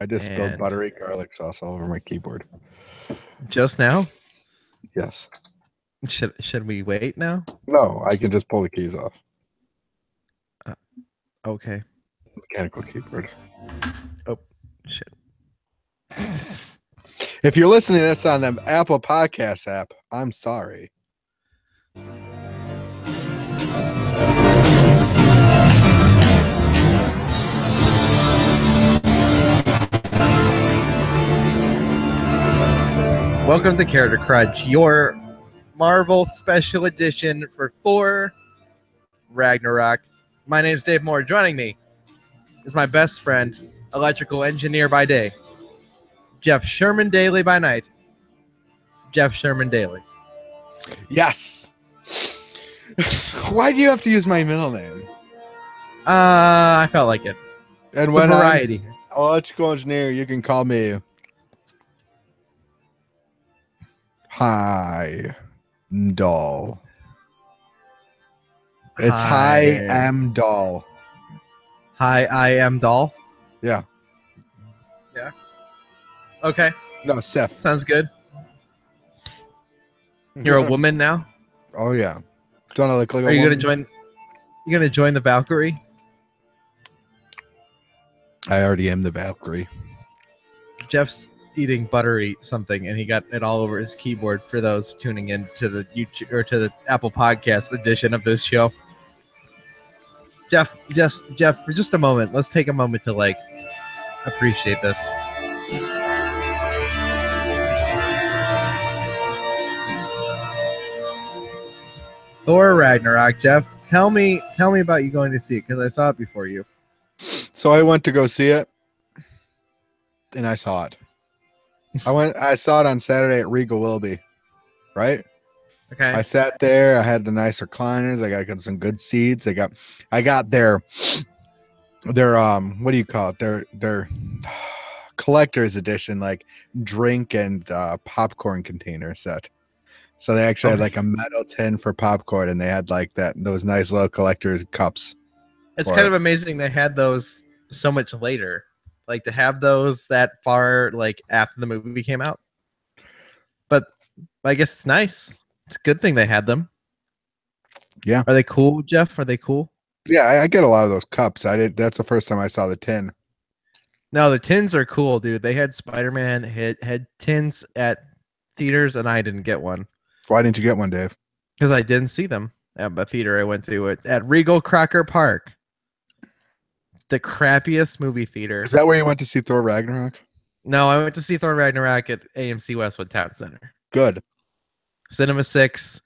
I just spilled And buttery garlic sauce all over my keyboard. just now? Yes. Should we wait now? No, I can just pull the keys off. Okay. Mechanical keyboard. Oh, shit. If you're listening to this on the Apple Podcast app, I'm sorry. Welcome to Character Crunch, your Marvel special edition for Thor Ragnarok. My name's Dave Moore. Joining me is my best friend, electrical engineer by day, Jeff Sherman Daly by night. Jeff Sherman Daly. Yes. Why do you have to use my middle name? I felt like it. And It's when a variety. I'm electrical engineer, you can call me Hi Doll. It's Hi M Doll. Hi, I am Doll. Yeah. Yeah. Okay. No, Seth. Sounds good. You're a woman now? Oh yeah. Don't I look like a Are you woman? gonna join the Valkyrie? I already am the Valkyrie. Jeff's eating buttery something, and he got it all over his keyboard for those tuning in to the YouTube or to the Apple Podcast edition of this show. Jeff, for just a moment, let's take a moment to appreciate this. Thor Ragnarok, Jeff. Tell me about you going to see it, because I saw it before you. So I went to go see it, and I saw it. I saw it on Saturday at Regal Wilby, right? Okay. I sat there. I had the nice recliners. I got some good seats. I got their what do you call it? Their collector's edition, like drink and popcorn container set. So they actually had like a metal tin for popcorn, and they had like those nice little collector's cups. It's kind of amazing they had those so much later. Like to have those that far after the movie came out. But I guess it's nice. It's a good thing they had them. Yeah. Are they cool, Jeff? Are they cool? Yeah, I get a lot of those cups. That's the first time I saw the tin. No, the tins are cool, dude. They had Spider-Man had tins at theaters, and I didn't get one. Why didn't you get one, Dave? Because I didn't see them at the theater I went to at Regal Crocker Park. The crappiest movie theater. Is that where you went to see Thor Ragnarok? No, I went to see Thor Ragnarok at AMC Westwood Town Center. Good. Cinema 6.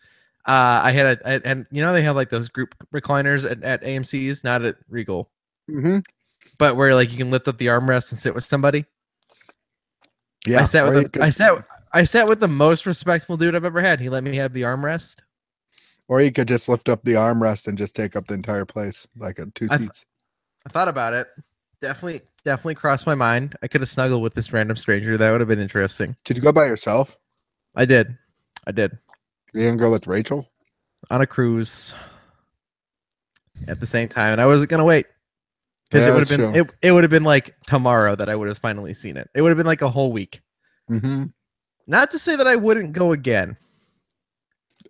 I had and they have like those group recliners at AMC's, not at Regal. Mm-hmm. But where you can lift up the armrest and sit with somebody. Yeah. I sat with the most respectful dude I've ever had. He let me have the armrest. Or you could just lift up the armrest and just take up the entire place, like two seats. I thought about it. Definitely crossed my mind. I could have snuggled with this random stranger. That would have been interesting. Did you go by yourself? I did. You didn't go with Rachel? On a cruise at the same time, and I wasn't gonna wait because it would have been like tomorrow that I would have finally seen it. It would have been like a whole week. Mm-hmm. Not to say that I wouldn't go again.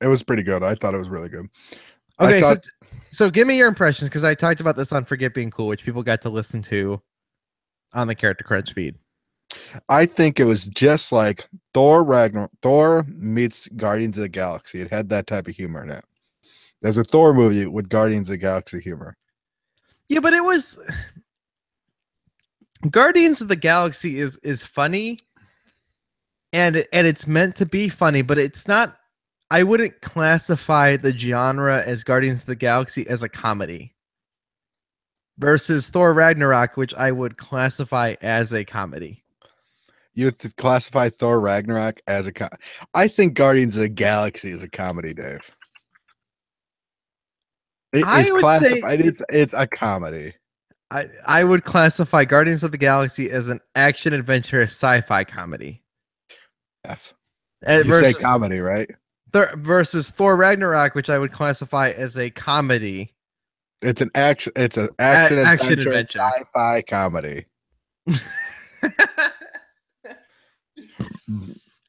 It was pretty good. I thought it was really good. Okay, so give me your impressions, because I talked about this on Forget Being Cool, which people got to listen to on the Character Crunch feed. I think it was just like Thor Ragnarok. Thor meets Guardians of the Galaxy. It had that type of humor in it. There's a Thor movie with Guardians of the Galaxy humor. Yeah, but it was Guardians of the Galaxy is funny, and it's meant to be funny, but it's not. I wouldn't classify the genre as Guardians of the Galaxy as a comedy. Versus Thor Ragnarok, which I would classify as a comedy. You would classify Thor Ragnarok as a comedy? I think Guardians of the Galaxy is a comedy, Dave. It's a comedy. I would classify Guardians of the Galaxy as an action adventure sci-fi comedy. Yes. You say comedy, right? Versus Thor Ragnarok, which I would classify as a comedy. It's an action adventure sci-fi comedy.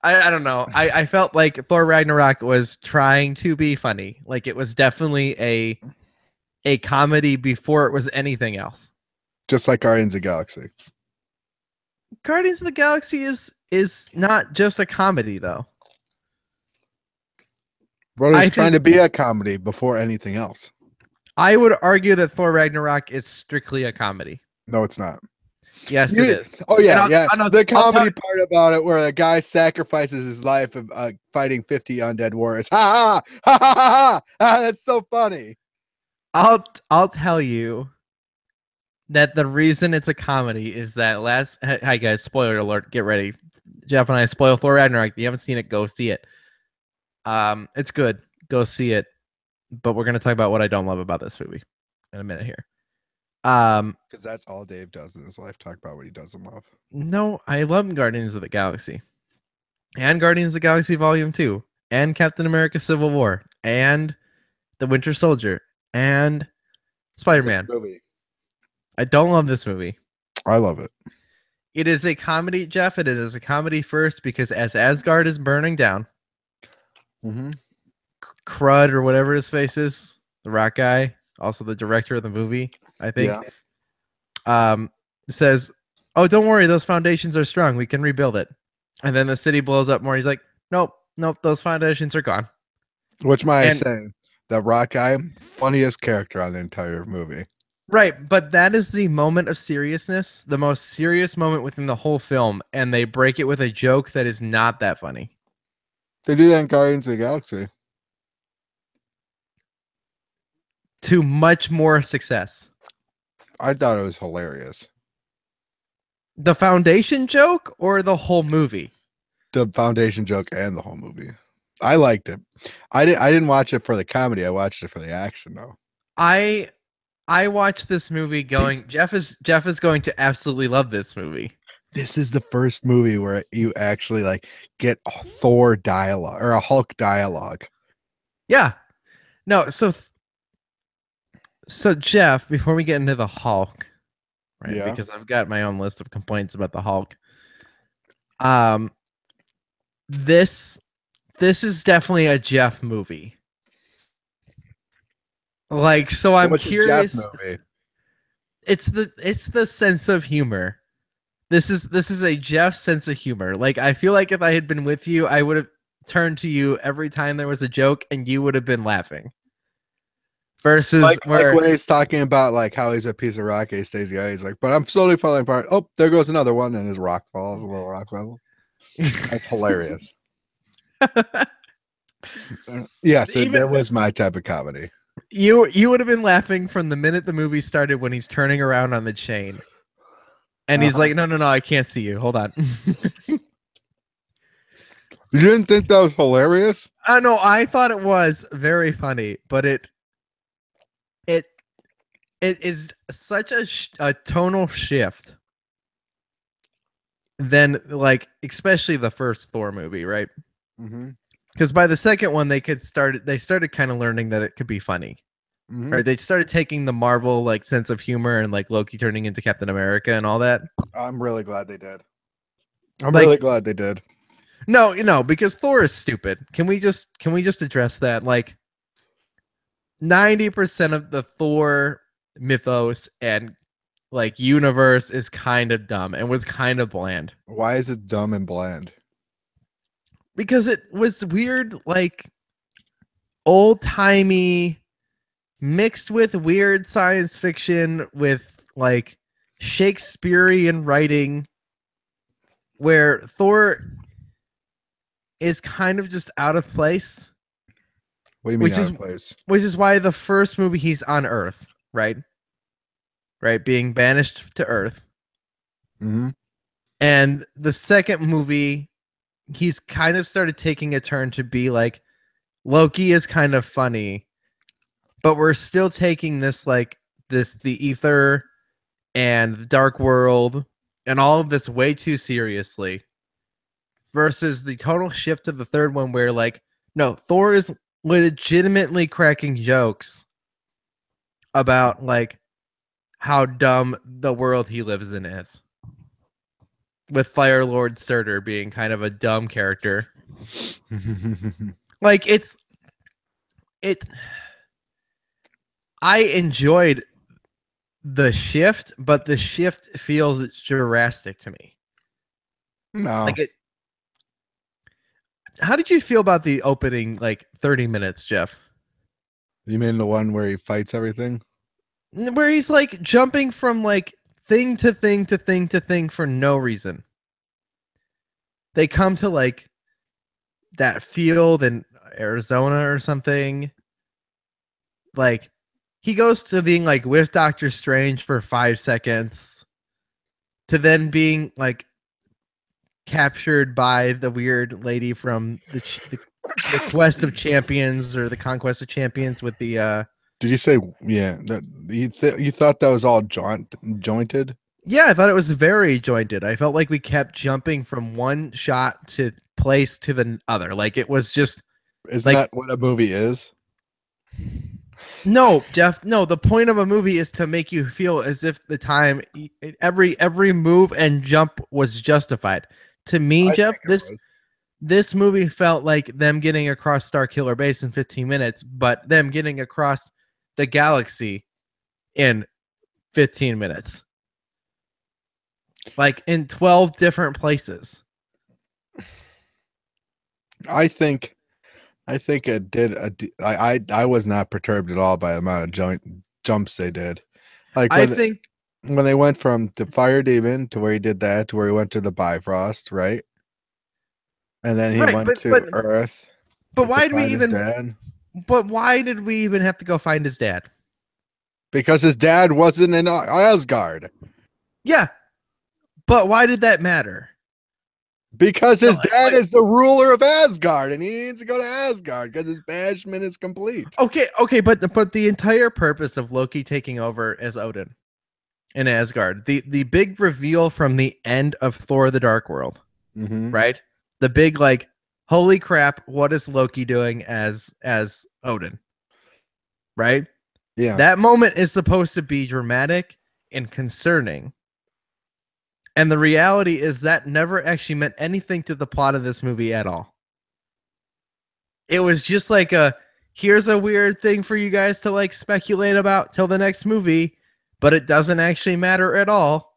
I don't know. I felt like Thor Ragnarok was trying to be funny. Like it was definitely a comedy before it was anything else. Just like Guardians of the Galaxy. Guardians of the Galaxy is not just a comedy though. Well, it's trying to be a comedy before anything else. I would argue that Thor Ragnarok is strictly a comedy. No, it's not. Yes, it is. Oh yeah, yeah. The comedy part about it, where a guy sacrifices his life of fighting 50 undead warriors. Ha ha ha ha ha! Ha, that's so funny. I'll tell you that the reason it's a comedy is that hi guys, spoiler alert, get ready. Jeff and I spoil Thor Ragnarok. If you haven't seen it, go see it. It's good. Go see it. But we're gonna talk about what I don't love about this movie in a minute here. Because that's all Dave does in his life, talk about what he doesn't love. No, I love Guardians of the Galaxy. And Guardians of the Galaxy Volume 2. And Captain America Civil War. And The Winter Soldier. And Spider-Man. I don't love this movie. I love it. It is a comedy, Jeff. It is a comedy first because as Asgard is burning down, Crud or whatever his face is, the rock guy, also the director of the movie, I think, says, "Oh, don't worry, those foundations are strong. We can rebuild it." And then the city blows up more. He's like, "Nope, those foundations are gone." Which I say, that rock guy, funniest character on the entire movie. Right, but that is the moment of seriousness, the most serious moment within the whole film, and they break it with a joke that is not that funny. They do that in Guardians of the Galaxy. To much more success. I thought it was hilarious. The foundation joke or the whole movie? The foundation joke and the whole movie. I liked it. I didn't watch it for the comedy. I watched it for the action, though. I watched this movie going, Jeff is going to absolutely love this movie. This is the first movie where you actually like get a Thor dialogue or a Hulk dialogue. Yeah. No, so Jeff, before we get into the Hulk, right? Yeah. Because I've got my own list of complaints about the Hulk. This is definitely a Jeff movie. Like, so I'm curious. It's the sense of humor. This is a Jeff sense of humor. Like, I feel like if I had been with you, I would have turned to you every time there was a joke, and you would have been laughing. Versus like when he's talking about like how he's a piece of rock, he stays guy. He's like, but I'm slowly falling apart. Oh, there goes another one, and his rock falls, a little rock level. That's hilarious. Yes, that was my type of comedy. You would have been laughing from the minute the movie started when he's turning around on the chain. And he's like, no, I can't see you. Hold on. You didn't think that was hilarious? No, I thought it was very funny, but it is such a tonal shift than, like, especially the first Thor movie, right? Because by the second one, they started kind of learning that it could be funny. Right? They started taking the Marvel like sense of humor and like Loki turning into Captain America and all that. I'm really glad they did. I'm really glad they did. No, because Thor is stupid. Can we just address that? Like 90% of the Thor mythos and like universe is kind of dumb and was kind of bland. Why is it dumb and bland? Because it was weird, like old-timey mixed with weird science fiction with like Shakespearean writing where Thor is kind of just out of place. What do you mean out of place? Which is why the first movie he's on Earth, right? Right, being banished to Earth. And the second movie, he's kind of started taking a turn to be like, Loki is kind of funny, but we're still taking this like the ether and the dark world and all of this way too seriously. Versus the total shift of the third one where like, no, Thor is legitimately cracking jokes about like how dumb the world he lives in is. with Fire Lord Surtur being kind of a dumb character. Like I enjoyed the shift, but the shift feels drastic to me. No. Like it. How did you feel about the opening, like 30 minutes, Jeff? You mean the one where he fights everything? Where he's like jumping from like thing to thing to thing to thing for no reason. They come to like that field in Arizona or something. Like he goes to being like with Doctor Strange for 5 seconds to then being like captured by the weird lady from the Quest of Champions or the Conquest of Champions with the Did you say that you thought that was all jointed? Yeah, I thought it was very jointed. I felt like we kept jumping from one shot to place to the other. Like it was just Isn't that what a movie is? No, Jeff, no, the point of a movie is to make you feel as if the time every move and jump was justified. To me, Jeff, this movie felt like them getting across Starkiller Base in 15 minutes, but them getting across the galaxy in 15 minutes. Like in 12 different places. I think it did. I was not perturbed at all by the amount of jumps they did. Like when they went from the fire demon to where he did that to where he went to the Bifrost, right? And then he went to Earth. But why did we even? But why did we even have to go find his dad? Because his dad wasn't in Asgard. Yeah, but why did that matter? Because his dad is the ruler of Asgard, and he needs to go to Asgard because his banishment is complete. Okay, but the entire purpose of Loki taking over as Odin in Asgard, the big reveal from the end of Thor: The Dark World, right? The big like, holy crap, what is Loki doing as Odin, right? Yeah, that moment is supposed to be dramatic and concerning. And the reality is that never actually meant anything to the plot of this movie at all. It was just like here's a weird thing for you guys to like speculate about till the next movie, but it doesn't actually matter at all.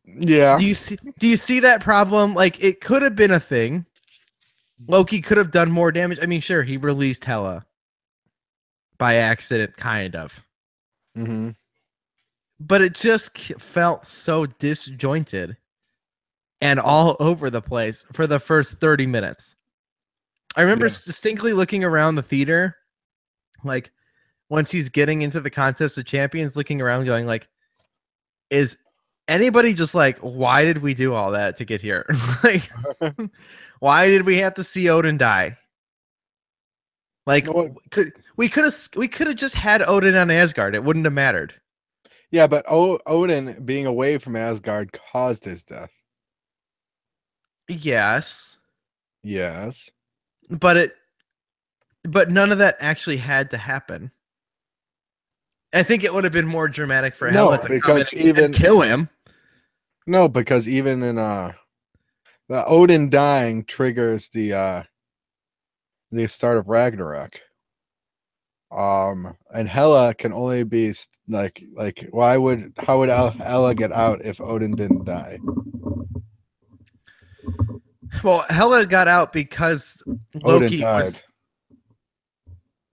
Yeah. Do you see that problem? Like it could have been a thing. Loki could have done more damage. I mean, sure, he released Hela by accident, kind of. Mm-hmm. But it just felt so disjointed and all over the place for the first 30 minutes. I remember distinctly looking around the theater, like once he's getting into the Contest of Champions, looking around going like, is anybody just like, why did we do all that to get here? Like, why did we have to see Odin die? Like, we could have just had Odin on Asgard. It wouldn't have mattered. Yeah, but Odin being away from Asgard caused his death. Yes. But none of that actually had to happen. I think it would have been more dramatic for Hela to come in and kill him. No, because even in the Odin dying triggers the start of Ragnarok. And Hela can only be like how would Hela get out if Odin didn't die? Well, Hela got out because Loki died.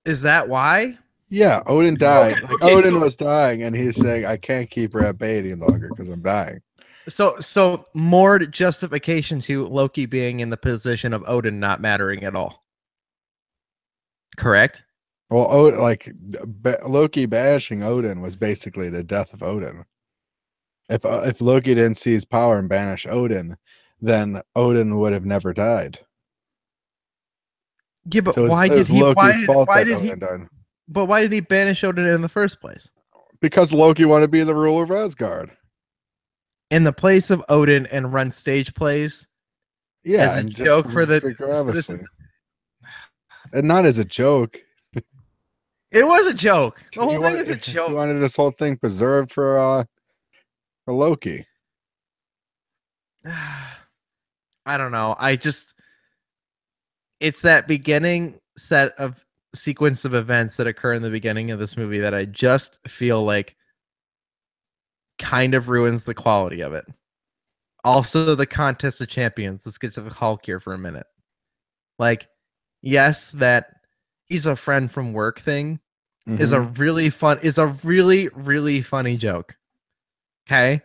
Is that why? Yeah, Odin died. Odin was dying, and he's saying, "I can't keep her at bay any longer because I'm dying." So more justification to Loki being in the position of Odin not mattering at all. Correct? Well, Loki banishing Odin was basically the death of Odin. If Loki didn't see his power and banish Odin, then Odin would have never died. Yeah, but why did he banish Odin in the first place? Because Loki wanted to be the ruler of Asgard. In the place of Odin and run stage plays? Yeah, as a joke for the and not as a joke. It was a joke. The whole thing is a joke. He wanted this whole thing preserved for Loki. I don't know. It's that beginning set of sequence of events that occur in the beginning of this movie that I just feel like kind of ruins the quality of it. Also, the contest of champions. Let's get to the Hulk here for a minute. Like, yes, that he's a friend from work thing is a really really funny joke. Okay.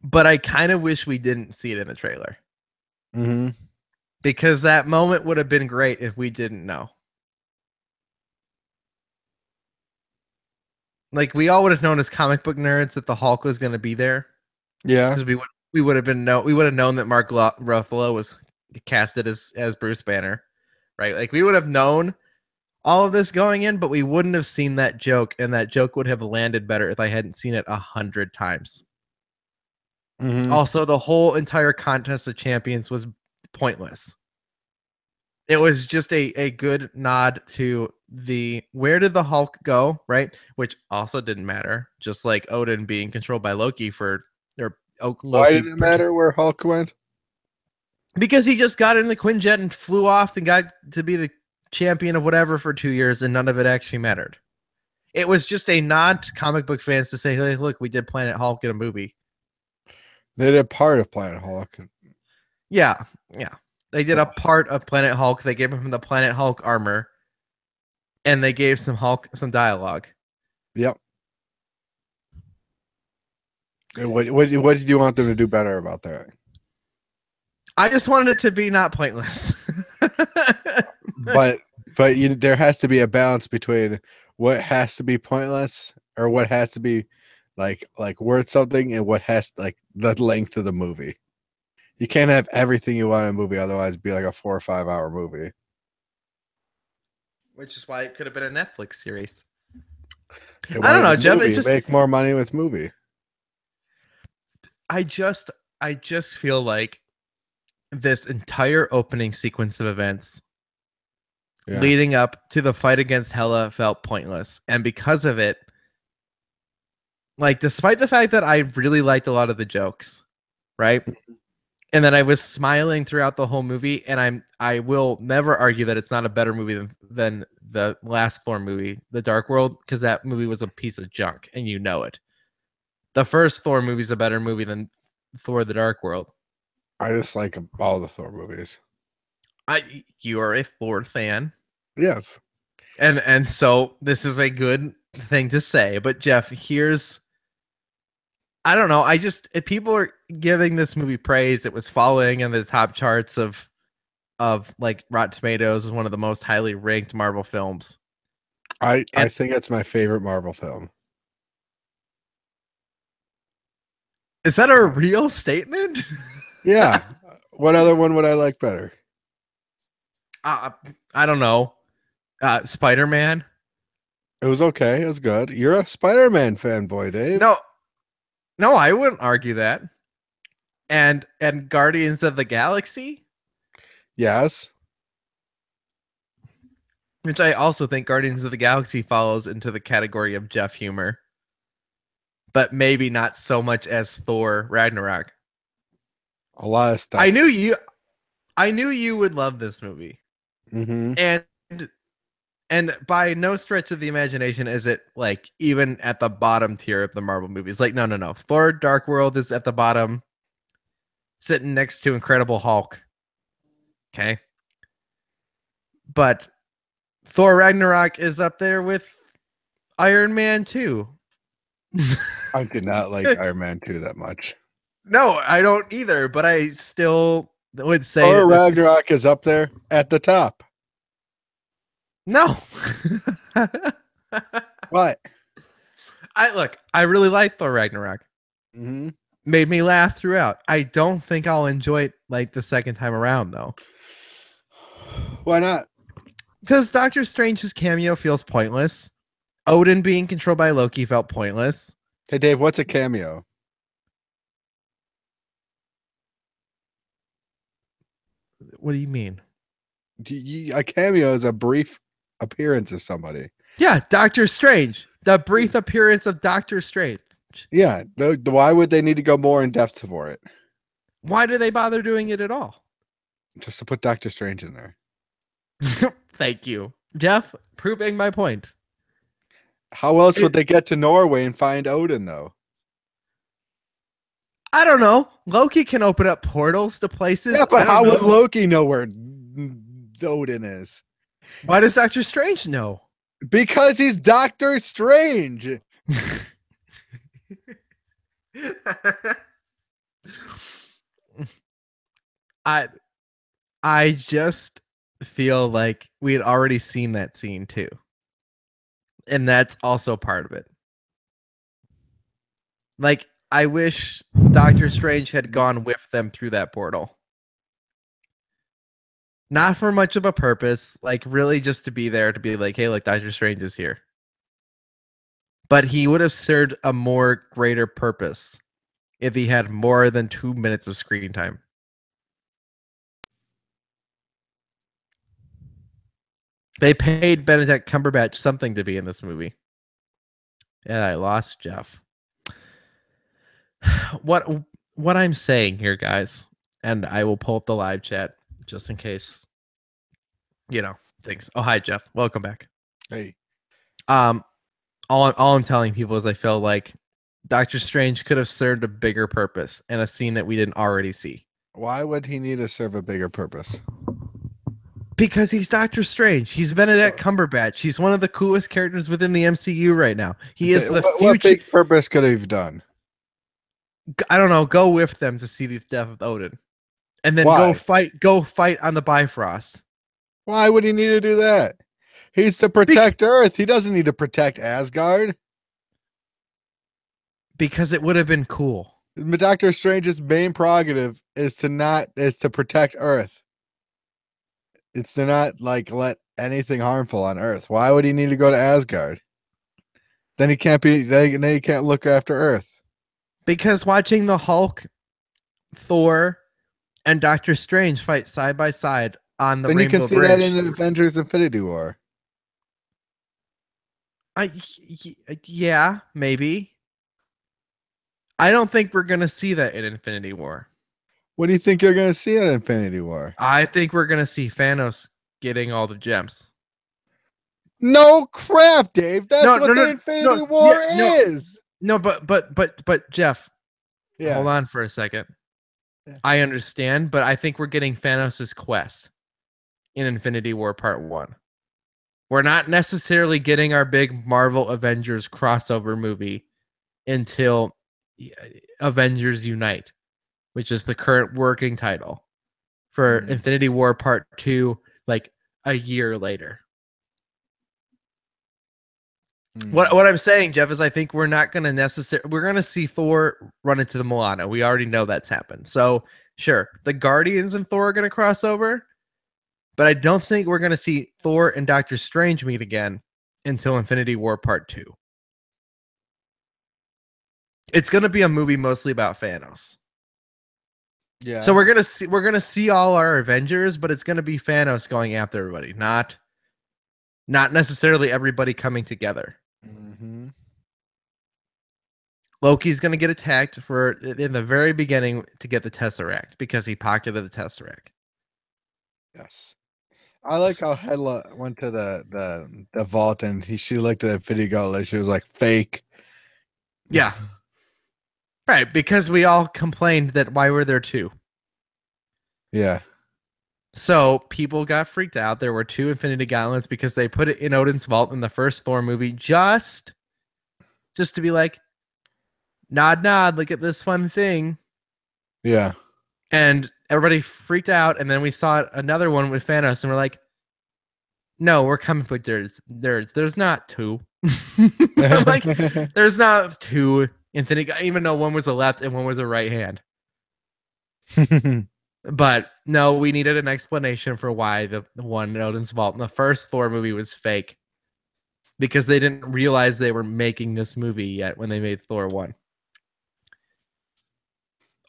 But I kind of wish we didn't see it in the trailer. Because that moment would have been great if we didn't know. Like, we all would have known as comic book nerds that the Hulk was going to be there. Yeah. Because we would have known that Mark Ruffalo was casted as Bruce Banner. Right? Like, we would have known all of this going in, but we wouldn't have seen that joke, and that joke would have landed better if I hadn't seen it 100 times. Also, the whole entire contest of champions was pointless. It was just a good nod to the where did the Hulk go, right? Which also didn't matter. Just like Odin being controlled by Loki why did it matter where Hulk went? Because he just got in the Quinjet and flew off and got to be the champion of whatever for 2 years, and none of it actually mattered. It was just a nod to comic book fans to say, hey, look, we did Planet Hulk in a movie. They did part of Planet Hulk. Yeah. They did a part of Planet Hulk. They gave him the Planet Hulk armor, and they gave some dialogue. Yep. What did you want them to do better about that? I just wanted it to be not pointless. but there has to be a balance between what has to be pointless or what has to be like worth something and what has like the length of the movie. You can't have everything you want in a movie, otherwise it'd be like a 4 or 5 hour movie. Which is why it could have been a Netflix series. I don't know, Jeff. It just make more money with movie. I just feel like this entire opening sequence of events leading up to the fight against Hela felt pointless. And because of it, like, despite the fact that I really liked a lot of the jokes, right? And that I was smiling throughout the whole movie, and I will never argue that it's not a better movie than the last Thor movie, The Dark World, because that movie was a piece of junk, and you know it. The first Thor movie is a better movie than Thor: The Dark World. I just like all the Thor movies. You are a Thor fan. Yes. And so this is a good thing to say. But Jeff, I don't know. If people are giving this movie praise, it was following in the top charts of like Rotten Tomatoes as one of the most highly ranked Marvel films. I think it's my favorite Marvel film. Is that a real statement? Yeah. What other one would I like better? I don't know. Spider-Man. It was okay. It was good. You're a Spider-Man fanboy, Dave. No, I wouldn't argue that. And Guardians of the Galaxy? Yes. Which I also think Guardians of the Galaxy follows into the category of Jeff humor. But maybe not so much as Thor Ragnarok. A lot of stuff. I knew you would love this movie. And by no stretch of the imagination is it like even at the bottom tier of the Marvel movies. Like, no. Thor: Dark World is at the bottom, sitting next to Incredible Hulk. Okay. But Thor Ragnarok is up there with Iron Man 2. I did not like Iron Man 2 that much. No, I don't either, but I still would say Thor Ragnarok is up there at the top. No. What? I really like Thor Ragnarok. Made me laugh throughout. I don't think I'll enjoy it like the second time around, though. Why not? Because Doctor Strange's cameo feels pointless. Odin being controlled by Loki felt pointless. Hey, Dave, what's a cameo? What do you mean? A cameo is a brief appearance of somebody. Yeah, Doctor Strange. The brief appearance of Doctor Strange. Yeah. Why would they need to go more in depth for it? Why do they bother doing it at all? Just to put Doctor Strange in there. Thank you, Jeff, proving my point. How else would they get to Norway and find Odin, though? I don't know. Loki can open up portals to places. Yeah, but how would Loki know where Odin is? Why does Doctor Strange know? Because he's Doctor Strange. I just feel like we had already seen that scene too. And that's also part of it. Like, I wish Doctor Strange had gone with them through that portal. Not for much of a purpose, like really just to be there to be like, hey, look, Doctor Strange is here. But he would have served a more greater purpose if he had more than 2 minutes of screen time. They paid Benedict Cumberbatch something to be in this movie. And I lost Jeff. What I'm saying here, guys, and I will pull up the live chat just in case, things. Oh, hi, Jeff. Welcome back. Hey. All I'm telling people is I feel like Doctor Strange could have served a bigger purpose in a scene that we didn't already see. Why would he need to serve a bigger purpose? Because he's Doctor Strange. He's Benedict Cumberbatch. He's one of the coolest characters within the MCU right now. He is the future. What big purpose could he have done? I don't know. Go with them to see the death of Odin, and then go fight on the Bifrost. Why would he need to do that? He's to protect Earth. He doesn't need to protect Asgard. Because it would have been cool. Doctor Strange's main prerogative is to protect Earth. It's to not let anything harmful on Earth. Why would he need to go to Asgard? Then he can't look after Earth. Because watching the Hulk, Thor, and Doctor Strange fight side by side on the Rainbow Bridge. Then you can see that in Avengers Infinity War. Yeah, maybe. I don't think we're going to see that in Infinity War. What do you think you're going to see in Infinity War? I think we're going to see Thanos getting all the gems. No crap, Dave. That's what the Infinity War is. No, but Jeff, hold on for a second. Yeah. I understand, but I think we're getting Thanos' quest in Infinity War Part 1. We're not necessarily getting our big Marvel Avengers crossover movie until Avengers Unite, which is the current working title for Infinity War Part 2, like a year later. What I'm saying, Jeff, is I think we're not going to necessarily... We're going to see Thor run into the Milano. We already know that's happened. So, sure, the Guardians and Thor are going to cross over, but I don't think we're going to see Thor and Doctor Strange meet again until Infinity War Part 2. It's going to be a movie mostly about Thanos. Yeah. So we're going to see all our Avengers, but it's going to be Thanos going after everybody, not necessarily everybody coming together. Mm-hmm. Loki's going to get attacked in the very beginning to get the Tesseract because he pocketed the Tesseract. Yes. I like how Hela went to the vault and she looked at the Infinity Gauntlet. She was like, fake. Yeah. Right, because we all complained that why were there two? Yeah. So people got freaked out. There were 2 Infinity Gauntlets because they put it in Odin's vault in the first Thor movie just to be like, nod, look at this fun thing. Yeah. And everybody freaked out, and then we saw another one with Thanos, and we're like, no, we're comic book nerds. There's not 2. Like, there's not 2 Infinity, even though one was a left and one was a right hand. But no, we needed an explanation for why the one in Odin's vault in the first Thor movie was fake. Because they didn't realize they were making this movie yet when they made Thor 1.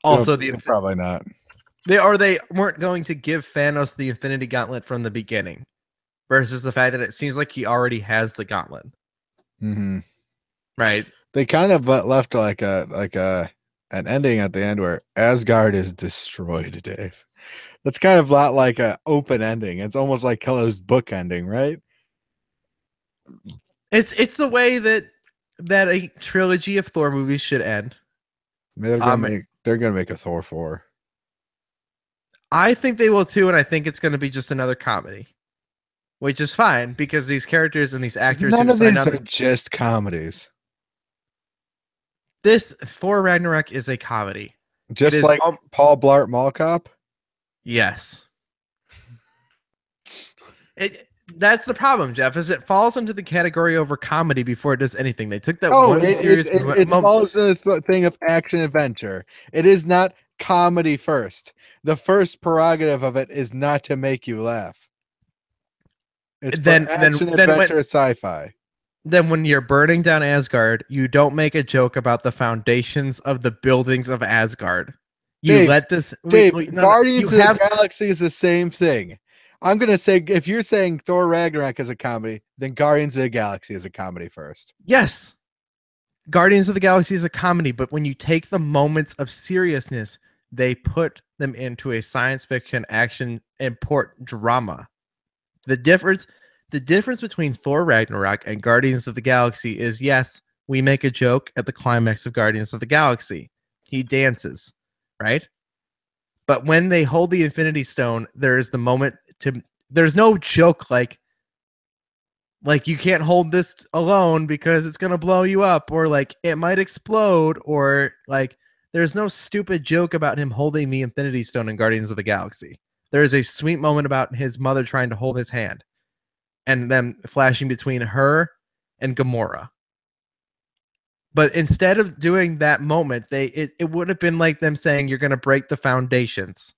Also, probably not. They weren't going to give Thanos the Infinity Gauntlet from the beginning. Versus the fact that it seems like he already has the gauntlet. Mm-hmm. Right. They kind of left like a an ending at the end where Asgard is destroyed, Dave. That's kind of a lot like an open ending. It's almost like Keller's book ending, right? It's the way that a trilogy of Thor movies should end. They're gonna make a Thor 4. I think they will too, and I think it's going to be just another comedy, which is fine because these characters and these actors. None of these are just comedies. This Thor Ragnarok is a comedy, just like Paul Blart Mall Cop. Yes. That's the problem, Jeff. Is it falls into the category over comedy before it does anything. They took that it falls into the thing of action adventure. It is not comedy first. The first prerogative of it is not to make you laugh. It's action adventure sci-fi. Then when you're burning down Asgard, you don't make a joke about the foundations of the buildings of Asgard. Guardians of the Galaxy is the same thing. I'm going to say, if you're saying Thor Ragnarok is a comedy, then Guardians of the Galaxy is a comedy first. Yes. Guardians of the Galaxy is a comedy, but when you take the moments of seriousness, they put them into a science fiction action import drama. The difference between Thor Ragnarok and Guardians of the Galaxy is, yes, we make a joke at the climax of Guardians of the Galaxy. He dances, right? But when they hold the Infinity Stone, there's no joke like you can't hold this alone because it's going to blow you up, or like it might explode, or like there's no stupid joke about him holding the Infinity Stone in Guardians of the Galaxy. There is a sweet moment about his mother trying to hold his hand and then flashing between her and Gamora. But instead of doing that moment, it would have been like them saying, you're going to break the foundations.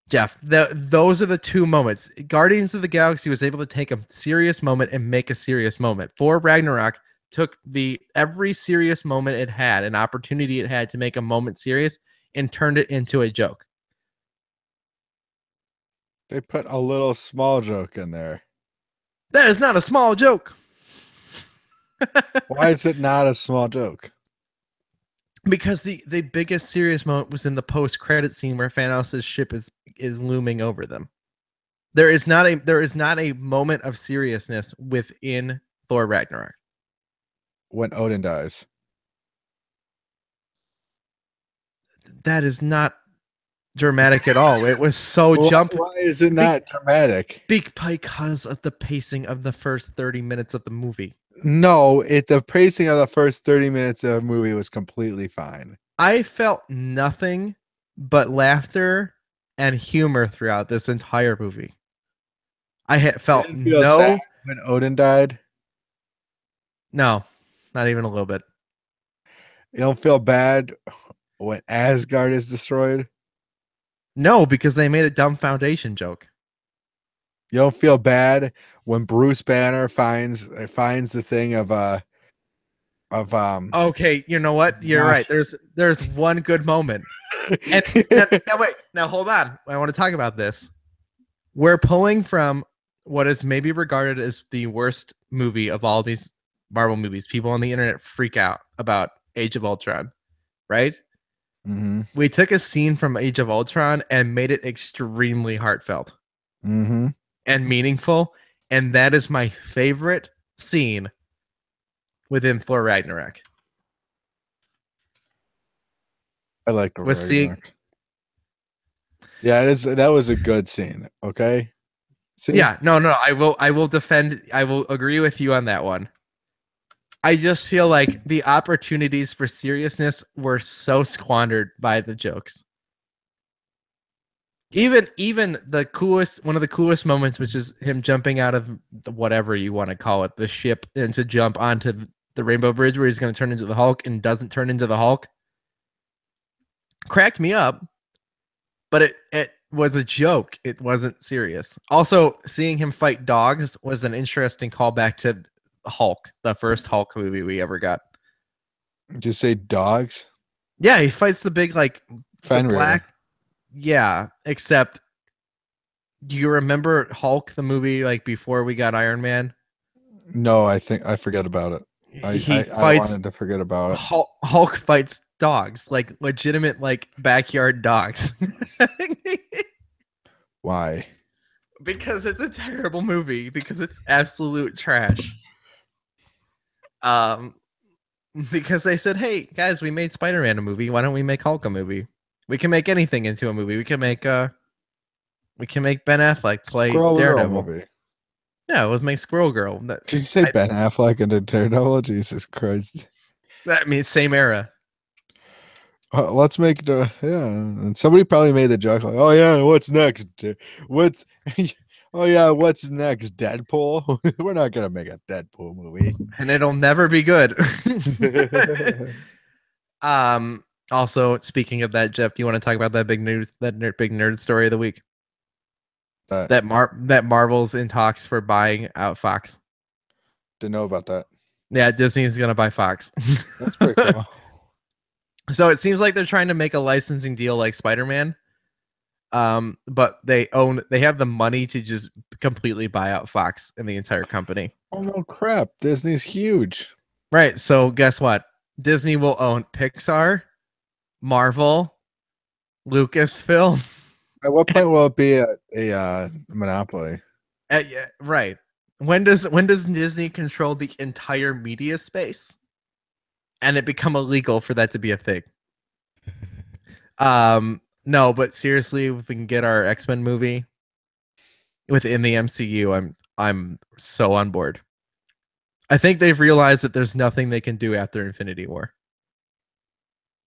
Jeff, those are the two moments. Guardians of the Galaxy was able to take a serious moment and make a serious moment. Thor Ragnarok took every serious moment it had, an opportunity it had to make a moment serious, and turned it into a joke. They put a little small joke in there. That is not a small joke. Why is it not a small joke? Because the biggest serious moment was in the post-credit scene where Thanos' ship is looming over them. There is not a moment of seriousness within Thor Ragnarok. When Odin dies. That is not dramatic at all. It was so jumpy. Why is it not dramatic? Because of the pacing of the first 30 minutes of the movie. No, the pacing of the first 30 minutes of the movie was completely fine. I felt nothing but laughter and humor throughout this entire movie. I felt no sad when Odin died. No, not even a little bit. You don't feel bad when Asgard is destroyed? No, because they made a dumb foundation joke. You don't feel bad when Bruce Banner finds the thing of Okay, you know what? You're right. There's one good moment. And now hold on. I want to talk about this. We're pulling from what is maybe regarded as the worst movie of all these Marvel movies. People on the internet freak out about Age of Ultron, right? Mm-hmm. We took a scene from Age of Ultron and made it extremely heartfelt. Mm-hmm. And meaningful, and that is my favorite scene within Thor Ragnarok. I like the Ragnarok. Yeah, that was a good scene. Okay. See? Yeah, no, I will defend. I will agree with you on that one. I just feel like the opportunities for seriousness were so squandered by the jokes. Even one of the coolest moments, which is him jumping out of whatever you want to call it, the ship, and to jump onto the Rainbow Bridge where he's going to turn into the Hulk and doesn't turn into the Hulk, cracked me up. But it was a joke. It wasn't serious. Also, seeing him fight dogs was an interesting callback to Hulk, the first Hulk movie we ever got. Did you say dogs? Yeah, he fights the big black. Yeah, except do you remember Hulk, the movie, before we got Iron Man? No, I think I forget about it. He I fights wanted to forget about it. Hulk fights dogs, like legitimate, like backyard dogs. Why? Because it's a terrible movie. Because it's absolute trash. Because they said, "Hey guys, we made Spider-Man a movie. Why don't we make Hulk a movie? We can make anything into a movie. We can make Ben Affleck play Squirrel Girl Daredevil. movie. Yeah, let's make Squirrel Girl. Did you say Ben Affleck into Daredevil? Jesus Christ! That means same era. Let's make the And somebody probably made the joke like, "Oh yeah, what's next? What's oh yeah, what's next? Deadpool? We're not gonna make a Deadpool movie, and it'll never be good." Also, speaking of that, Jeff, do you want to talk about that big nerd story of the week? That Marvel's in talks for buying out Fox. Didn't know about that. Yeah, Disney's gonna buy Fox. That's pretty cool. So it seems like they're trying to make a licensing deal like Spider-Man. But they have the money to just completely buy out Fox and the entire company. Oh no crap. Disney's huge. Right. So guess what? Disney will own Pixar, Marvel, Lucasfilm. At what point will it be a monopoly? Yeah, right. When does Disney control the entire media space? And it become illegal for that to be a thing. No, but seriously, if we can get our X-Men movie within the MCU, I'm so on board. I think they've realized that there's nothing they can do after Infinity War.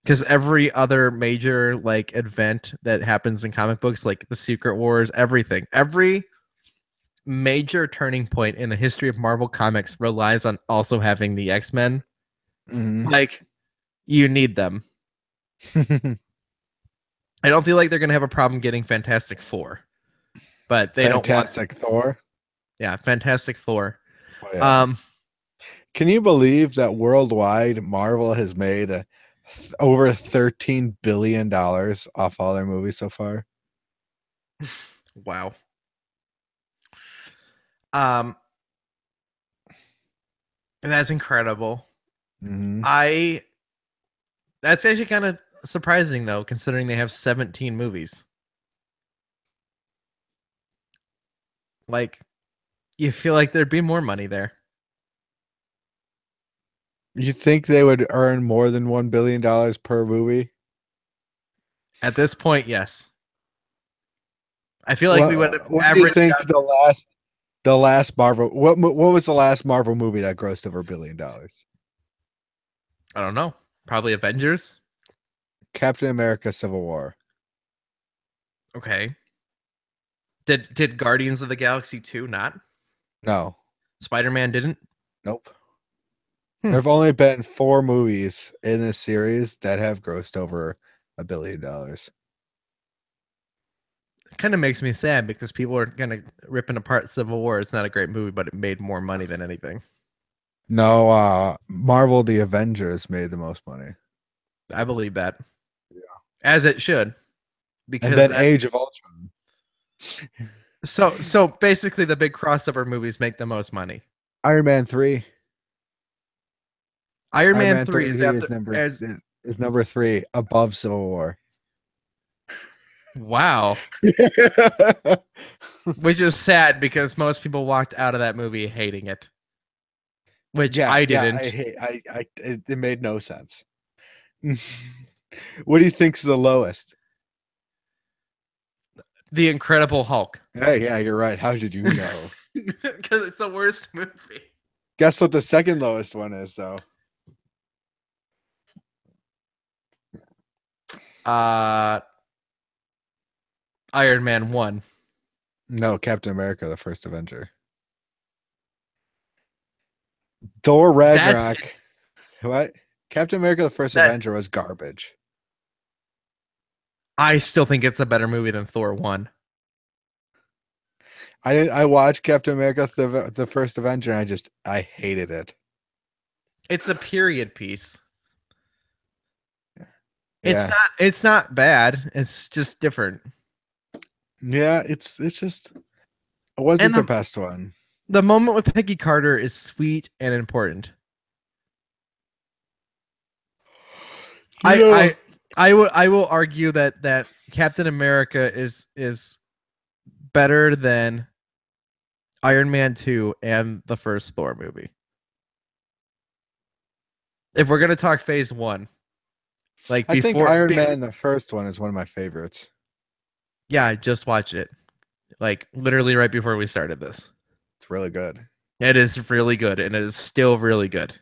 Because every other major like event that happens in comic books, like the Secret Wars, everything, every major turning point in the history of Marvel Comics relies on also having the X-Men. Like, you need them. I don't feel like they're gonna have a problem getting Fantastic Four, but they don't want Thor. Yeah, Fantastic Thor. Oh, yeah. Can you believe that worldwide Marvel has made over $13 billion off all their movies so far? Wow. That's incredible. Mm-hmm. That's actually kind of surprising though, considering they have 17 movies. Like, you feel like there'd be more money there. You think they would earn more than $1 billion per movie? At this point, yes. I feel like we would have what do you think the last Marvel what was the last Marvel movie that grossed over $1 billion? I don't know. Probably Avengers. Captain America: Civil War. Okay. Did Guardians of the Galaxy 2 not? No. Spider-Man didn't? Nope. There have only been 4 movies in this series that have grossed over $1 billion. It kind of makes me sad because people are kind of ripping apart Civil War. It's not a great movie, but it made more money than anything. No, Marvel The Avengers made the most money. I believe that. Yeah. As it should. Because and then Age of Ultron. So basically the big crossover movies make the most money. Iron Man 3. Iron Man 3 is number 3 above Civil War. Wow. Which is sad because most people walked out of that movie hating it. Which I didn't. It made no sense. What do you think's the lowest? The Incredible Hulk. Hey, yeah, you're right. How did you know? Because it's the worst movie. Guess what the second lowest one is, though? Iron Man 1. No, Captain America: The First Avenger. Thor Ragnarok. What? Captain America: The First Avenger was garbage. I still think it's a better movie than Thor 1. I watched Captain America: The First Avenger, and I hated it. It's a period piece. Yeah. It's not bad. It's just different. Yeah, it wasn't the best one. The moment with Peggy Carter is sweet and important. I will argue that Captain America is better than Iron Man 2 and the first Thor movie. If we're gonna talk Phase 1, like I think Iron Man, the first one, is one of my favorites. Yeah, I just watched it, like literally right before we started this. It's really good. It is really good, and it is still really good.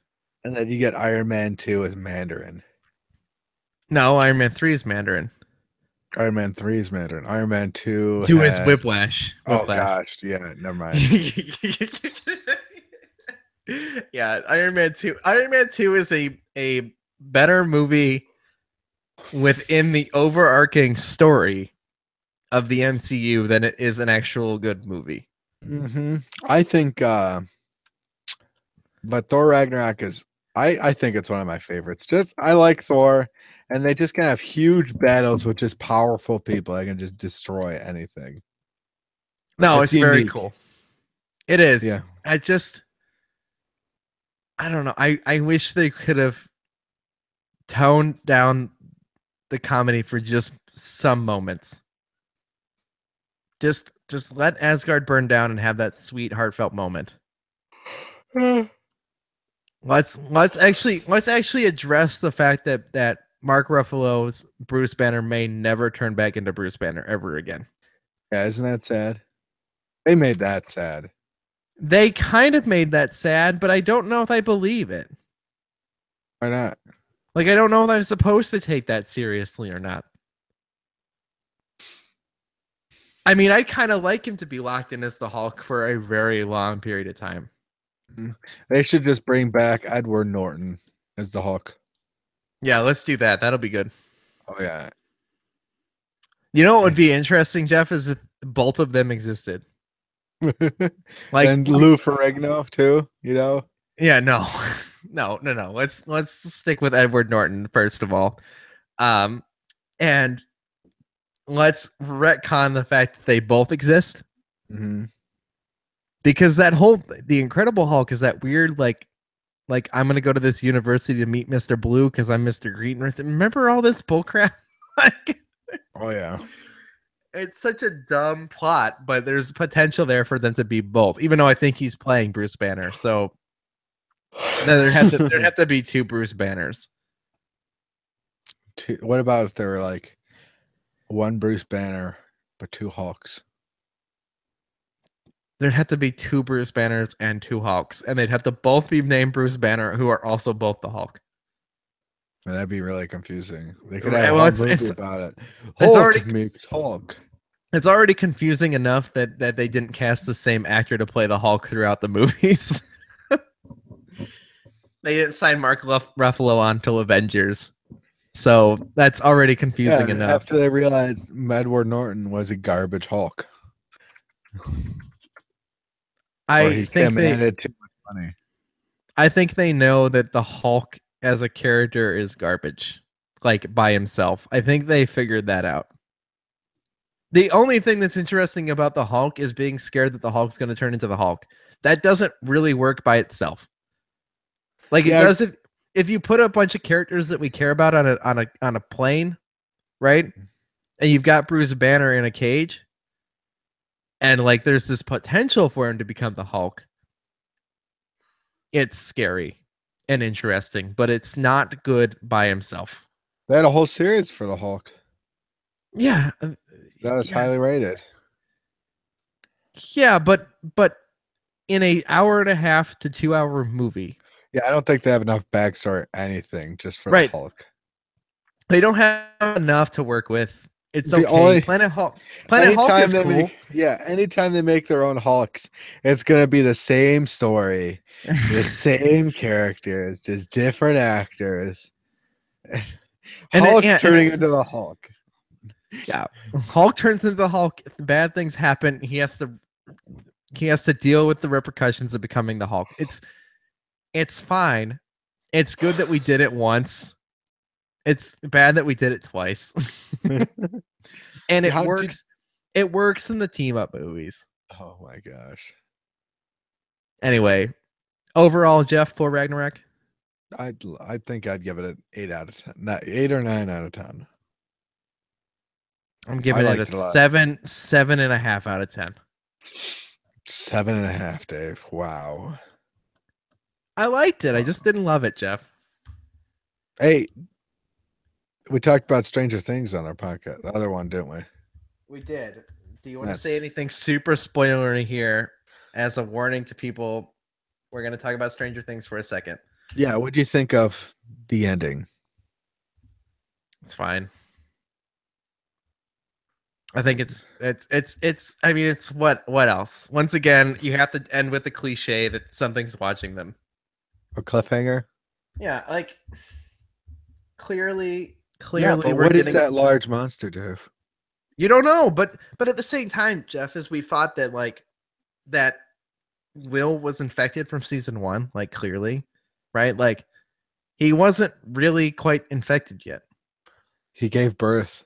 And then you get Iron Man 2 as Mandarin. No, Iron Man 3 is Mandarin. Iron Man 3 is Mandarin. Iron Man 2 is Whiplash. Oh gosh, yeah, never mind. Yeah, Iron Man 2. Iron Man 2 is a better movie within the overarching story of the MCU than it is an actual good movie. I think but Thor Ragnarok is I think it's one of my favorites. Just I like Thor, and they just can have huge battles with just powerful people that can just destroy anything. No, it's very cool. It is. Yeah. I don't know. I wish they could have toned down the comedy for just some moments. Just let Asgard burn down and have that sweet, heartfelt moment. Let's actually address the fact that Mark Ruffalo's Bruce Banner may never turn back into Bruce Banner ever again. Yeah, isn't that sad? They made that sad. They kind of made that sad, but I don't know if I believe it. Why not? Like, I don't know if I'm supposed to take that seriously or not. I mean, I'd kind of like him to be locked in as the Hulk for a very long period of time. They should just bring back Edward Norton as the Hulk. Yeah, let's do that. That'll be good. Oh, yeah. You know what would be interesting, Jeff, is if both of them existed. Like, and Lou Ferrigno too, you know? Yeah, no. No. Let's stick with Edward Norton first of all. And let's retcon the fact that they both exist. Because the Incredible Hulk is that weird like I'm gonna go to this university to meet Mr. Blue because I'm Mr. Green. Remember all this bullcrap? Oh yeah. It's such a dumb plot, but there's potential there for them to be both, even though I think he's playing Bruce Banner. So there'd have to be two Bruce Banners. What about if there were like one Bruce Banner but two Hulks? There'd have to be two Bruce Banners and two Hulks, and they'd have to both be named Bruce Banner, who are also both the Hulk. And that'd be really confusing. They could have a movie about it. Hulk makes Hulk. It's already confusing enough that they didn't cast the same actor to play the Hulk throughout the movies. They didn't sign Mark Ruffalo on till Avengers. So that's already confusing enough. After they realized Edward Norton was a garbage Hulk. I think added too much money. I think they know that the Hulk as a character is garbage, like by himself. I think they figured that out. The only thing that's interesting about the Hulk is being scared that the Hulk's going to turn into the Hulk. That doesn't really work by itself. Like it does if you put a bunch of characters that we care about on a plane, right? And you've got Bruce Banner in a cage, and like there's this potential for him to become the Hulk. It's scary and interesting, but it's not good by himself. They had a whole series for the Hulk. Yeah. That was highly rated. Yeah, but in an hour and a half to 2 hour movie. Yeah, I don't think they have enough backstory or anything just for the Hulk. They don't have enough to work with. It's okay. Planet Hulk is cool. Anytime they make their own Hulks, it's going to be the same story, the same characters, just different actors. Hulk turning into the Hulk. Yeah, Hulk turns into the Hulk. Bad things happen. He has to deal with the repercussions of becoming the Hulk. It's fine. It's good that we did it once. It's bad that we did it twice. And it works. It works in the team up movies. Oh my gosh. Anyway, overall, Jeff, Thor Ragnarok. I think I'd give it an 8 out of 10. Not 8 or 9 out of 10. I'm I giving it a liked it a lot. 7.5 out of 10. 7.5, Dave. Wow. I liked it. I just didn't love it, Jeff. Hey, we talked about Stranger Things on our podcast. The other one, didn't we? We did. Do you want to say anything super spoilery here as a warning to people? We're going to talk about Stranger Things for a second. Yeah, what do you think of the ending? It's fine. I think it's I mean, it's what else? Once again, you have to end with the cliche that something's watching them. A cliffhanger? Yeah, like clearly Yeah, but what is that large monster, Dave? You don't know, but at the same time, Jeff, as we thought that like that Will was infected from season 1, like clearly, right? Like he wasn't really quite infected yet. He gave birth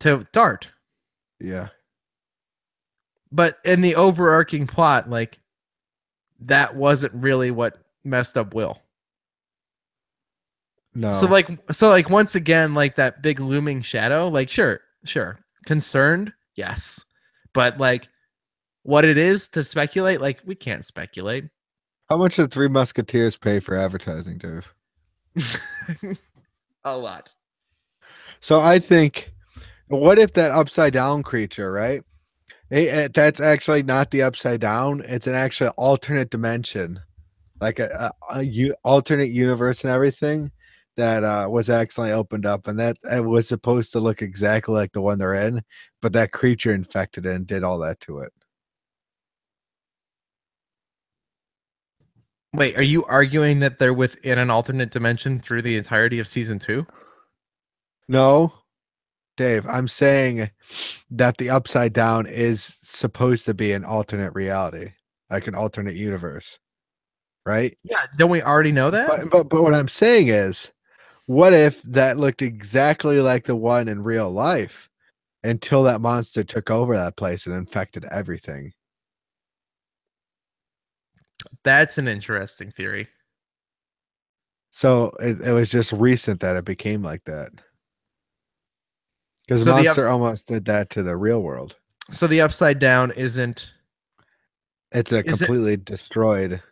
to Dart. Yeah. But in the overarching plot, like that wasn't really what messed up Will. No. So like once again, like that big looming shadow, like sure. Concerned, yes. But like what it is to speculate, like we can't speculate. How much did Three Musketeers pay for advertising, Dave? A lot. So I think, what if that upside down creature, right? That's actually not the upside down. It's an actual alternate dimension, like a alternate universe and everything that was accidentally opened up, and that it was supposed to look exactly like the one they're in, but that creature infected it and did all that to it. Wait, are you arguing that they're within an alternate dimension through the entirety of season 2? No, Dave, I'm saying that the upside down is supposed to be an alternate reality, like an alternate universe, right? Yeah, don't we already know that? But what I'm saying is, what if that looked exactly like the one in real life until that monster took over that place and infected everything? That's an interesting theory. So it was just recent that it became like that. Because the monster almost did that to the real world. So the upside down isn't... It's a completely destroyed...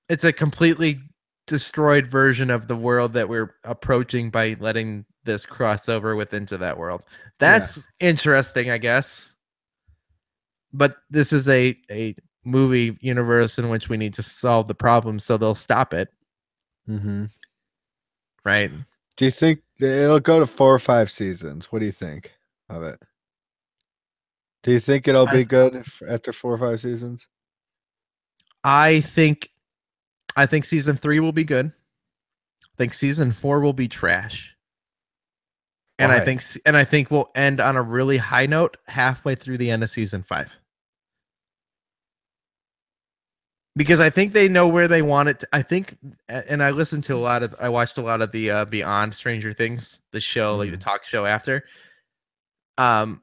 It's a completely destroyed version of the world that we're approaching by letting this crossover into that world. That's interesting, I guess. But this is a movie universe in which we need to solve the problem, so they'll stop it. Mm-hmm. Right. Do you think it'll go to 4 or 5 seasons? What do you think of it? Do you think it'll be good after 4 or 5 seasons? I think season 3 will be good. I think season 4 will be trash. And Why? I think we'll end on a really high note halfway through the end of season 5. Because I think they know where they want it to, I think, and I watched a lot of the Beyond Stranger Things, the show, like the talk show after. The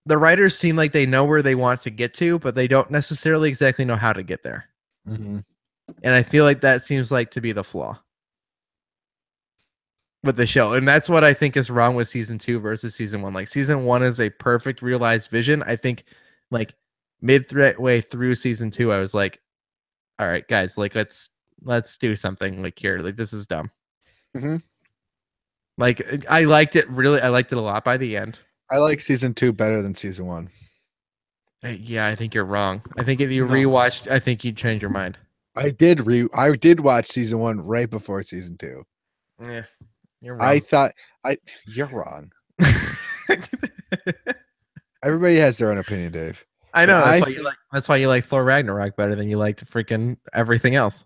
writers seem like they know where they want to get to, but they don't necessarily exactly know how to get there. Mm-hmm. And I feel like that seems like to be the flaw with the show. And that's what I think is wrong with season 2 versus season 1. Like season 1 is a perfect realized vision. I think like midway through season 2, I was like, all right, guys, like let's do something like here. Like this is dumb. Mm-hmm. Like I liked it a lot by the end. I like season 2 better than season 1. Yeah, I think you're wrong. I think if you rewatched, I think you'd change your mind. I did watch season 1 right before season 2. Yeah, you're wrong. You're wrong. Everybody has their own opinion, Dave. I know. That's why you like Thor Ragnarok better than you liked freaking everything else.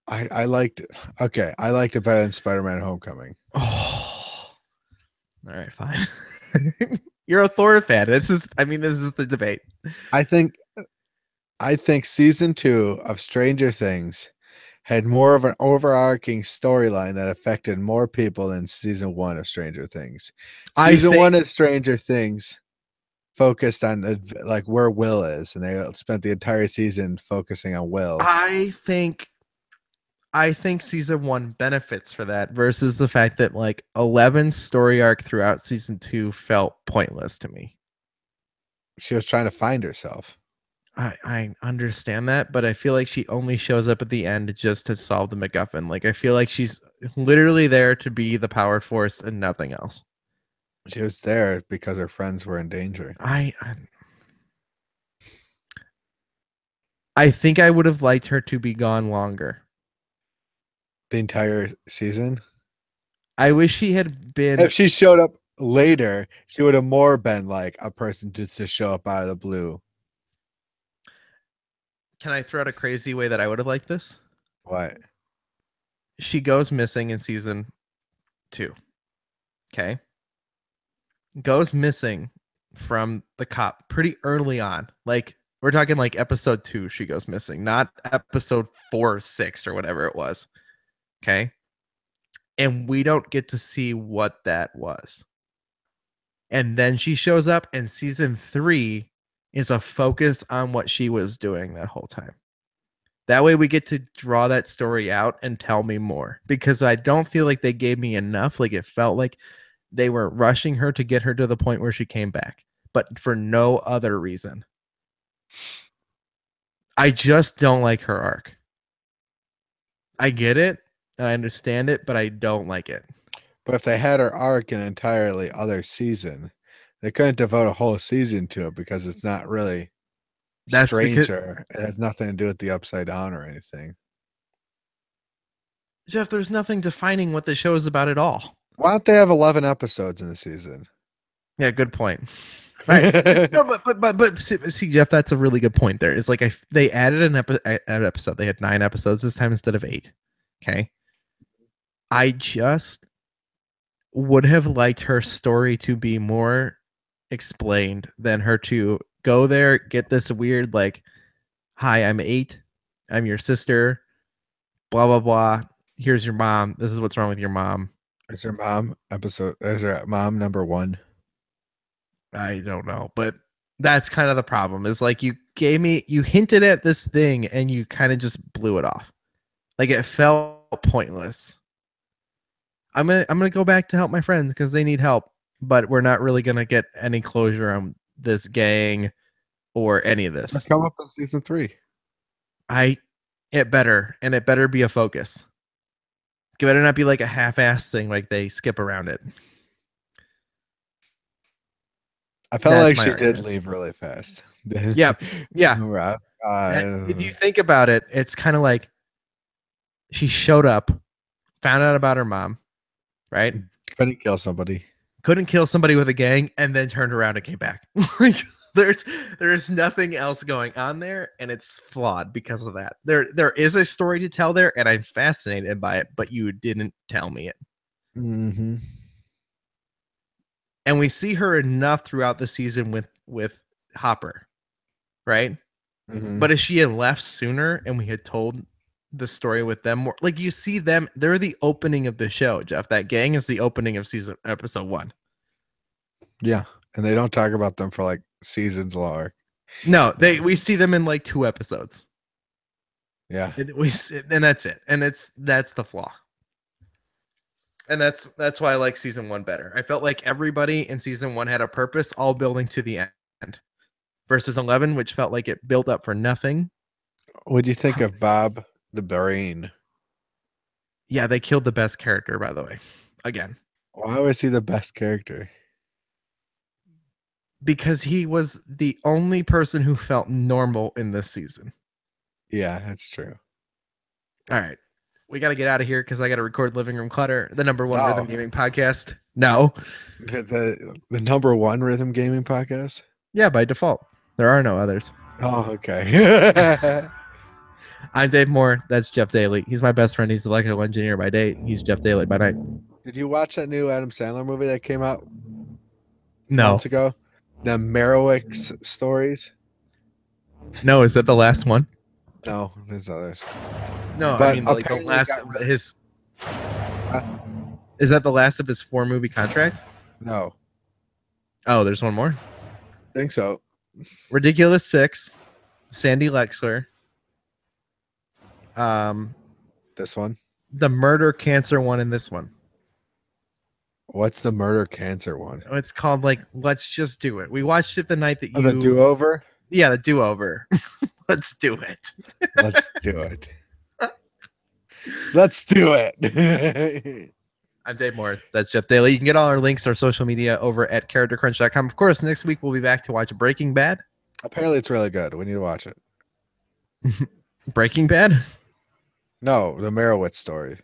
I liked it. Okay, I liked it better than Spider-Man Homecoming. Oh, all right, fine. You're a Thor fan. This is the debate. I think season 2 of Stranger Things had more of an overarching storyline that affected more people than season 1 of Stranger Things. Season 1 of Stranger Things focused on like where Will is, and they spent the entire season focusing on Will. I think I think season 1 benefits for that versus the fact that like 11's story arc throughout season 2 felt pointless to me. She was trying to find herself. I understand that, but I feel like she only shows up at the end just to solve the MacGuffin. Like I feel like she's literally there to be the power force and nothing else. She was there because her friends were in danger. I think I would have liked her to be gone longer. The entire season. I wish she had been. If she showed up later, she would have more been like a person just to show up out of the blue. Can I throw out a crazy way that I would have liked this? What? She goes missing in season 2. Okay. Goes missing from the cop pretty early on. Like we're talking like episode 2, she goes missing, not episode 4 or 6 or whatever it was. Okay. And we don't get to see what that was. And then she shows up, and season 3 is a focus on what she was doing that whole time. That way we get to draw that story out and tell me more, because I don't feel like they gave me enough. Like it felt like they were rushing her to get her to the point where she came back, but for no other reason. I just don't like her arc. I get it. I understand it, but I don't like it. But if they had her arc in an entirely other season, they couldn't devote a whole season to it because it's not really Stranger. It has nothing to do with the Upside Down or anything. Jeff, there's nothing defining what the show is about at all. Why don't they have 11 episodes in the season? Yeah, good point. Right. No, but see, Jeff, that's a really good point there. It's like they added an episode. They had 9 episodes this time instead of 8. Okay. I just would have liked her story to be more explained than her to go there, get this weird, like, hi, I'm 8. I'm your sister. Blah, blah, blah. Here's your mom. This is what's wrong with your mom. Is her mom is her mom number 1? I don't know, but that's kind of the problem. Is like you hinted at this thing and you kind of just blew it off. Like it felt pointless. I'm gonna go back to help my friends because they need help, but we're not really gonna get any closure on this gang or any of this. Let's come up in season 3. It better be a focus. It better not be like a half-ass thing, like they skip around it. I felt like she did leave really fast. Yeah. If you think about it, it's kind of like she showed up, found out about her mom, right? Couldn't kill somebody with a gang, and then turned around and came back. Like there's nothing else going on there, and it's flawed because of that. There is a story to tell there, and I'm fascinated by it, but you didn't tell me it. Mm-hmm. And we see her enough throughout the season with Hopper, right? Mm-hmm. But if she had left sooner and we had told the story with them more, like you see them, they're the opening of the show, Jeff. That gang is the opening of episode 1. Yeah, and they don't talk about them for like seasons long. No, we see them in like 2 episodes. Yeah, and that's it, and that's the flaw. And that's why I like season 1 better. I felt like everybody in season 1 had a purpose, all building to the end. Versus 11, which felt like it built up for nothing. What do you think of Bob the Brain? Yeah, they killed the best character, by the way. Again. Why was he the best character? Because he was the only person who felt normal in this season. Yeah, that's true. All right. We got to get out of here because I got to record Living Room Clutter, the number 1 rhythm gaming podcast. No. The number 1 rhythm gaming podcast? Yeah, by default. There are no others. Oh, okay. I'm Dave Moore. That's Jeff Daly. He's my best friend. He's an electrical engineer by day. He's Jeff Daly by night. Did you watch that new Adam Sandler movie that came out months ago? The Merowicks Stories? No, is that the last one? No, there's others. No, but I mean like the last of his. Is that the last of his 4-movie contract? No. Oh, there's one more? I think so. Ridiculous 6, Sandy Lexler, This one? The murder cancer one in this one. What's the murder cancer one? It's called like Let's Just Do It. We watched it the night that you. Oh, the do-over? Yeah, the do-over. Let's do it. Let's do it. Let's do it. I'm Dave Moore. That's Jeff Daly. You can get all our links to our social media over at charactercrunch.com. Of course, next week we'll be back to watch Breaking Bad. Apparently, it's really good. We need to watch it. Breaking Bad? No, the Merowitz story.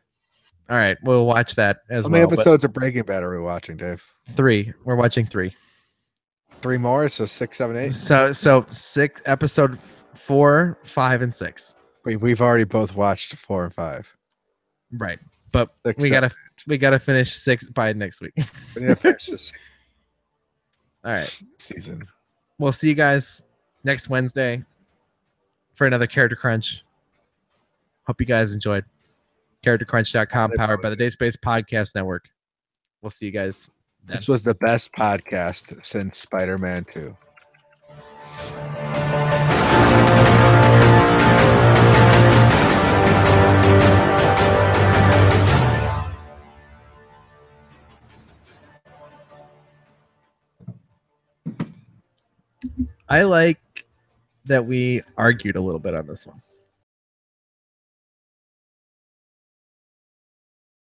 All right, we'll watch that as well. How many episodes of Breaking Bad are we watching, Dave? 3. We're watching 3. 3 more, so 6, 7, 8. So 6, episode 4, 5, and 6. We've already both watched 4 and 5. Right, but 6, we gotta finish 6 by next week. We need to finish this All right, season. We'll see you guys next Wednesday for another Character Crunch. Hope you guys enjoyed. CharacterCrunch.com, powered by the Dacespace Podcast Network. We'll see you guys then. This was the best podcast since Spider-Man 2. I like that we argued a little bit on this one.